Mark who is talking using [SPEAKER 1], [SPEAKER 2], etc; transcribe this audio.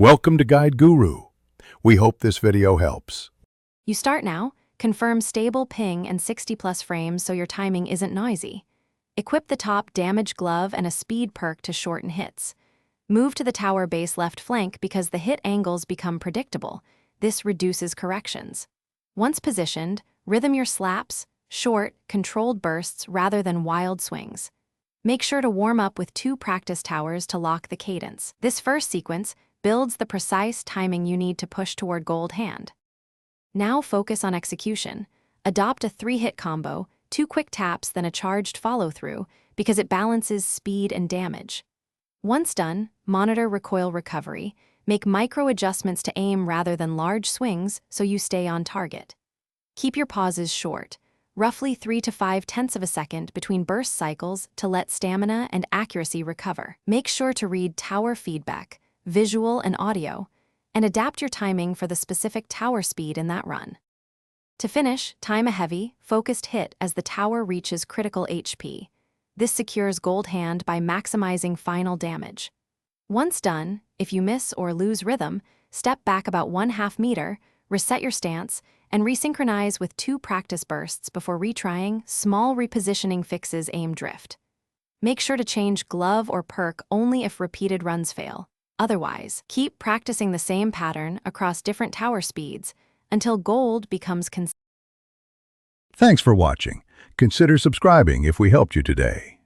[SPEAKER 1] Welcome to Guide Guru. We hope this video helps.
[SPEAKER 2] You start now, confirm stable ping and 60+ frames so your timing isn't noisy. Equip the top damage glove and a speed perk to shorten hits. Move to the tower base left flank because the hit angles become predictable. This reduces corrections. Once positioned, rhythm your slaps, short, controlled bursts rather than wild swings. Make sure to warm up with 2 practice towers to lock the cadence. This first sequence builds the precise timing you need to push toward gold hand. Now focus on execution. Adopt a 3-hit combo, 2 quick taps then a charged follow-through because it balances speed and damage. Once done, monitor recoil recovery. Make micro adjustments to aim rather than large swings so you stay on target. Keep your pauses short, roughly 3 to 5/10 of a second between burst cycles to let stamina and accuracy recover. Make sure to read tower feedback, visual and audio, and adapt your timing for the specific tower speed in that run. To finish, time a heavy, focused hit as the tower reaches critical HP. This secures gold hand by maximizing final damage. Once done, if you miss or lose rhythm, step back about 1/2 meter, reset your stance, and resynchronize with 2 practice bursts before retrying. Small repositioning fixes aim drift. Make sure to change glove or perk only if repeated runs fail. Otherwise, keep practicing the same pattern across different tower speeds until gold becomes consistent.
[SPEAKER 1] Thanks for watching. Consider subscribing if we helped you today.